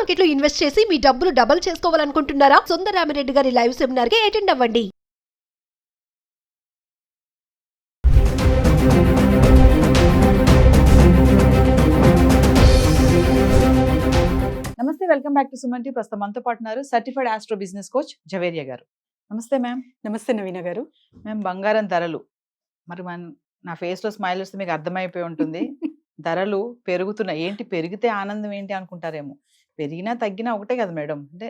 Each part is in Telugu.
మార్కెట్ లో ఇన్వెస్ట్ చేసి మీ డబ్బులు డబుల్ చేసుకోవాలనుకుంటున్నారా? సుందరరామిరెడ్డి గారి లైవ్ సెమినార్ కి అటెండ్ అవ్వండి. నమస్తే, welcome back to Suman T. ప్రస్తుతం మనతో పాటు ఉన్నారు certified astro business coach Javeria గారు. నమస్తే మ్యామ్. నమస్తే నవీన గారు. మ్యామ్, బంగారం ధరలు మరి నా ఫేస్ లో స్మైల్ వస్తే మీకు అర్థమైపోయి ఉంటుంది. ధరలు పెరుగుతున్నాయి. ఏంటి పెరిగితే ఆనందం ఏంటి అనుకుంటారేమో. పెరిగినా తగ్గినా ఒకటే కదా మేడం. అంటే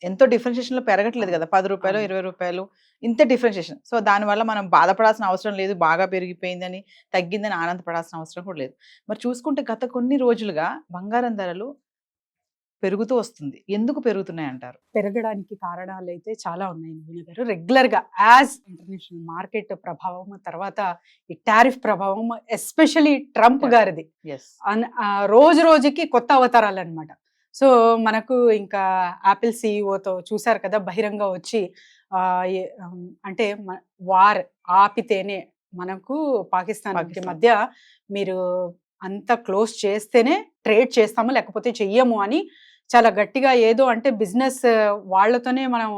ఎంతో డిఫరెన్షియేషన్ లో పెరగట్లేదు కదా, 10 రూపాయలు 20 రూపాయలు ఇంత డిఫరెన్షియేషన్. సో దానివల్ల మనం బాధపడాల్సిన అవసరం లేదు, బాగా పెరిగిపోయిందని తగ్గిందని ఆనందపడాల్సిన అవసరం కూడా లేదు. మరి చూసుకుంటే గత కొన్ని రోజులుగా బంగారం ధరలు పెరుగుతూ వస్తుంది. ఎందుకు పెరుగుతున్నాయి అంటారు? పెరగడానికి కారణాలు అయితే చాలా ఉన్నాయి నవీన గారు. రెగ్యులర్ గా యాజ్ ఇంటర్నేషనల్ మార్కెట్ ప్రభావం, తర్వాత ఈ టారిఫ్ ప్రభావం, ఎస్పెషలీ ట్రంప్ గారిది ఎస్, రోజు రోజుకి కొత్త అవతారాలు అనమాట. సో మనకు ఇంకా యాపిల్ సిఇఓతో చూసారు కదా, బహిరంగ వచ్చి అంటే వార్ ఆపితేనే మనకు పాకిస్తాన్ మధ్య మీరు అంత క్లోజ్ చేస్తేనే ట్రేడ్ చేస్తాము, లేకపోతే చెయ్యము అని చాలా గట్టిగా, ఏదో అంటే బిజినెస్ వాళ్ళతోనే మనం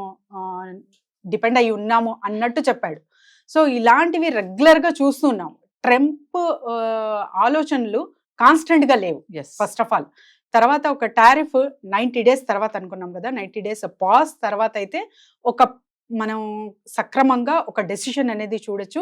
డిపెండ్ అయి ఉన్నాము అన్నట్టు చెప్పాడు. సో ఇలాంటివి రెగ్యులర్గా చూస్తున్నాం. ట్రంప్ ఆలోచనలు కాన్స్టెంట్గా లేవు. ఫస్ట్ ఆఫ్ ఆల్ తర్వాత ఒక టారిఫ్ 90 days తర్వాత అనుకున్నాం కదా, 90 days పాజ్ తర్వాత అయితే ఒక మనం సక్రమంగా ఒక డెసిషన్ అనేది చూడొచ్చు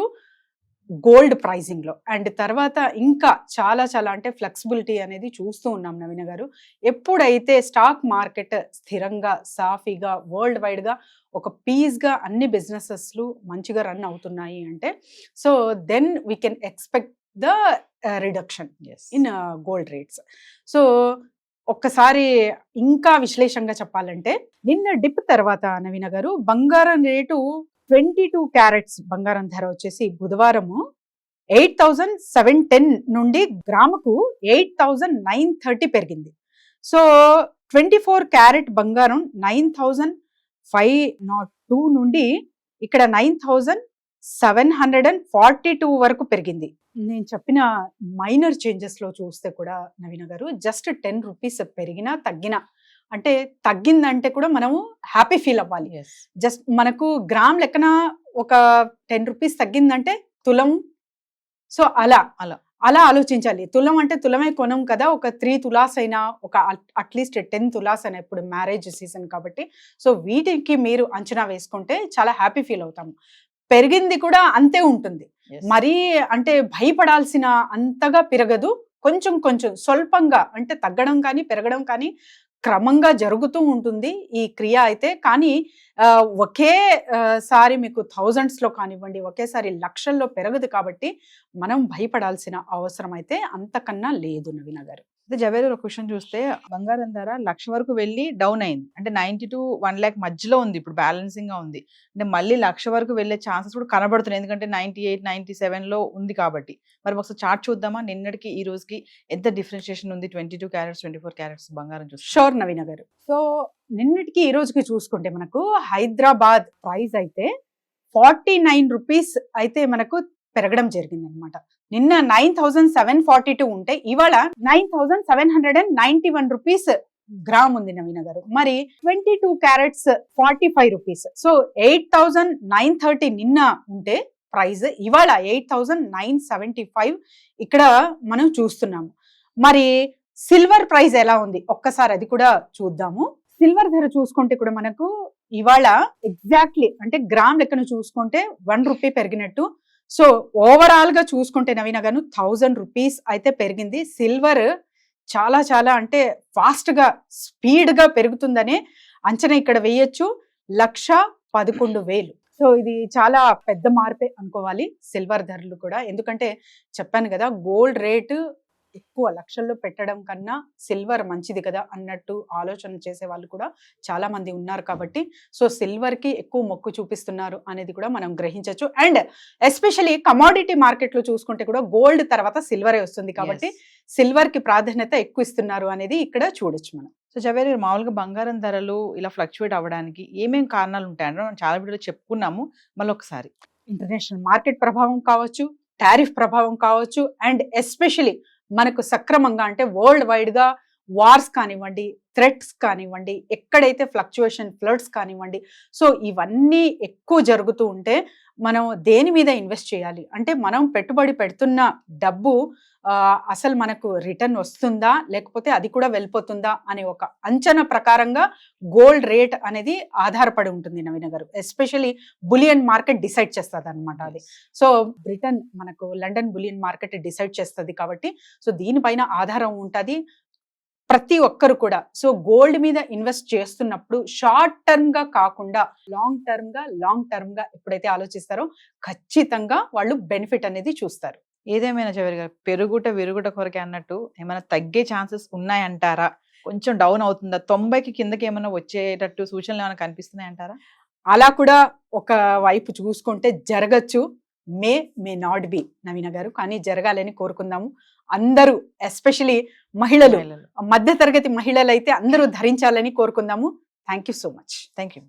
గోల్డ్ ప్రైజింగ్ లో. అండ్ తర్వాత ఇంకా చాలా చాలా అంటే ఫ్లెక్సిబిలిటీ అనేది చూస్తూ ఉన్నాం నవీన గారు. ఎప్పుడైతే స్టాక్ మార్కెట్ స్థిరంగా సాఫీగా వరల్డ్ వైడ్ గా ఒక పీస్ గా అన్ని బిజినెసెస్లు మంచిగా రన్ అవుతున్నాయి అంటే, so then we can expect the reduction in gold rates. సో ఒక్కసారి ఇంకా విశ్లేషంగా చెప్పాలంటే, నిన్న డిప్ తర్వాత నవీన గారు బంగారం రేటు 22 క్యారెట్స్ బంగారం ధర వచ్చేసి బుధవారము 8,710 నుండి గ్రాముకు 8,930 పెరిగింది. సో 24 క్యారెట్ బంగారం 9,502 నుండి ఇక్కడ 9,742 వరకు పెరిగింది. నేను చెప్పిన మైనర్ చేంజెస్ లో చూస్తే కూడా నవీన గారు జస్ట్ 10 రూపీస్ పెరిగినా తగ్గినా, అంటే తగ్గిందంటే కూడా మనము హ్యాపీ ఫీల్ అవ్వాలి. జస్ట్ మనకు గ్రామ్ లెక్కన ఒక 10 రూపీస్ తగ్గిందంటే తులం. సో అలా అలా అలా ఆలోచించాలి. తులం అంటే తులమే కొనం కదా, ఒక 3 తులాస్ అయినా, ఒక అట్లీస్ట్ 10 తులాస్ అయినా, ఇప్పుడు మ్యారేజ్ సీజన్ కాబట్టి. సో వీటికి మీరు అంచనా వేసుకుంటే చాలా హ్యాపీ ఫీల్ అవుతాము. పెరిగింది కూడా అంతే ఉంటుంది, మరీ అంటే భయపడాల్సిన అంతగా పెరగదు. కొంచెం కొంచెం స్వల్పంగా అంటే తగ్గడం కానీ పెరగడం కానీ క్రమంగా జరుగుతూ ఉంటుంది ఈ క్రియ అయితే. కానీ ఒకేసారి మీకు థౌజండ్స్ లో కానివ్వండి, ఒకేసారి లక్షల్లో పెరగదు కాబట్టి మనం భయపడాల్సిన అవసరం అయితే అంతకన్నా లేదు నవీన గారు. అయితే జవేరి ఒక క్వశ్చన్ చూస్తే, బంగారం ధర 1,00,000 వరకు వెళ్ళి డౌన్ అయింది. అంటే 90 to 1 lakh మధ్యలో ఉంది, ఇప్పుడు బ్యాలెన్సింగ్ గా ఉంది. అంటే మళ్ళీ 1,00,000 వరకు వెళ్ళే ఛాన్సెస్ కూడా కనబడుతున్నాయి, ఎందుకంటే 98, 97 లో ఉంది కాబట్టి. మరి ఒకసారి చార్ట్ చూద్దామా, నిన్నటికి ఈ రోజుకి ఎంత డిఫరెన్షియేషన్ ఉంది 22 క్యారెట్స్ 24 క్యారెట్స్ బంగారం చూస్తే? షూర్ నవీన గారు. సో నిన్నటికి ఈ రోజుకి చూసుకుంటే మనకు హైదరాబాద్ ప్రైస్ అయితే 49 రూపీస్ అయితే మనకు పెరగడం జరిగింది అనమాట. నిన్న 9,742 ఉంటే ఇవాళ 9,791 రూపీస్ గ్రామ్ ఉంది నవీన గారు. మరి 22 క్యారెట్స్ 45 రూపీస్. సో 8,930 నిన్న ఉంటే ప్రైస్ ఇవాళ 8,975 ఇక్కడ మనం చూస్తున్నాము. మరి సిల్వర్ ప్రైస్ ఎలా ఉంది ఒక్కసారి అది కూడా చూద్దాము. సిల్వర్ ధర చూసుకుంటే కూడా మనకు ఇవాళ ఎగ్జాక్ట్లీ అంటే గ్రామ్ లెక్కన చూసుకుంటే 1 రూపీ పెరిగినట్టు. సో ఓవరాల్ గా చూసుకుంటే నవీన గారు 1000 రూపీస్ అయితే పెరిగింది. సిల్వర్ చాలా చాలా అంటే ఫాస్ట్ గా స్పీడ్ గా పెరుగుతుందనే అంచనా ఇక్కడ వేయొచ్చు. 1,11,000. సో ఇది చాలా పెద్ద మార్పే అనుకోవాలి సిల్వర్ ధరలు కూడా. ఎందుకంటే చెప్పాను కదా, గోల్డ్ రేటు ఎక్కువ లక్షల్లో పెట్టడం కన్నా సిల్వర్ మంచిది కదా అన్నట్టు ఆలోచన చేసే వాళ్ళు కూడా చాలా మంది ఉన్నారు కాబట్టి, సో సిల్వర్ కి ఎక్కువ మొక్కు చూపిస్తున్నారు అనేది కూడా మనం గ్రహించవచ్చు. అండ్ ఎస్పెషలీ కమోడిటీ మార్కెట్ లో చూసుకుంటే కూడా గోల్డ్ తర్వాత సిల్వరే వస్తుంది కాబట్టి సిల్వర్ కి ప్రాధాన్యత ఎక్కువ ఇస్తున్నారు అనేది ఇక్కడ చూడొచ్చు మనం. సో జవేరి, మామూలుగా బంగారం ధరలు ఇలా ఫ్లక్చువేట్ అవ్వడానికి ఏమేమి కారణాలు ఉంటాయంటే మనం చాలా వీడియోలో చెప్పుకున్నాము. మళ్ళీ ఒకసారి ఇంటర్నేషనల్ మార్కెట్ ప్రభావం కావచ్చు, టారిఫ్ ప్రభావం కావచ్చు, అండ్ ఎస్పెషలీ మనకు సక్రమంగా అంటే వరల్డ్ వైడ్ గా వార్స్ కానివ్వండి, థ్రెట్స్ కానివ్వండి, ఎక్కడైతే ఫ్లక్చుయేషన్ ఫ్లడ్స్ కానివ్వండి, సో ఇవన్నీ ఎక్కువ జరుగుతూ ఉంటే మనం దేని మీద ఇన్వెస్ట్ చేయాలి అంటే మనం పెట్టుబడి పెడుతున్న డబ్బు అసలు మనకు రిటర్న్ వస్తుందా లేకపోతే అది కూడా వెళ్ళిపోతుందా అనే ఒక అంచనా ప్రకారంగా గోల్డ్ రేట్ అనేది ఆధారపడి ఉంటుంది నవీన గారు. ఎస్పెషలీ బులియన్ మార్కెట్ డిసైడ్ చేస్తుంది అనమాట అది. సో బ్రిటన్ మనకు లండన్ బులియన్ మార్కెట్ డిసైడ్ చేస్తుంది కాబట్టి సో దీనిపైన ఆధారం ఉంటుంది ప్రతి ఒక్కరు కూడా. సో గోల్డ్ మీద ఇన్వెస్ట్ చేస్తున్నప్పుడు షార్ట్ టర్మ్ గా కాకుండా లాంగ్ టర్మ్ గా ఎప్పుడైతే ఆలోచిస్తారో ఖచ్చితంగా వాళ్ళు బెనిఫిట్ అనేది చూస్తారు. ఏదేమైనా జవేరి గారు, పెరుగుట విరుగుట కొరకే అన్నట్టు ఏమైనా తగ్గే ఛాన్సెస్ ఉన్నాయంటారా? కొంచెం డౌన్ అవుతుందా? 90కి కిందకి ఏమైనా వచ్చేటట్టు సూచనలు ఏమైనా కనిపిస్తున్నాయి అంటారా? అలా కూడా ఒక వైపు చూసుకుంటే జరగచ్చు, మే నాట్ బి నవీన గారు, కానీ జరగాలని కోరుకుందాము. అందరూ ఎస్పెషలీ మహిళలు, మధ్య తరగతి మహిళలు అయితే అందరూ ధరించాలని కోరుకుందాము. Thank you so much. Thank you.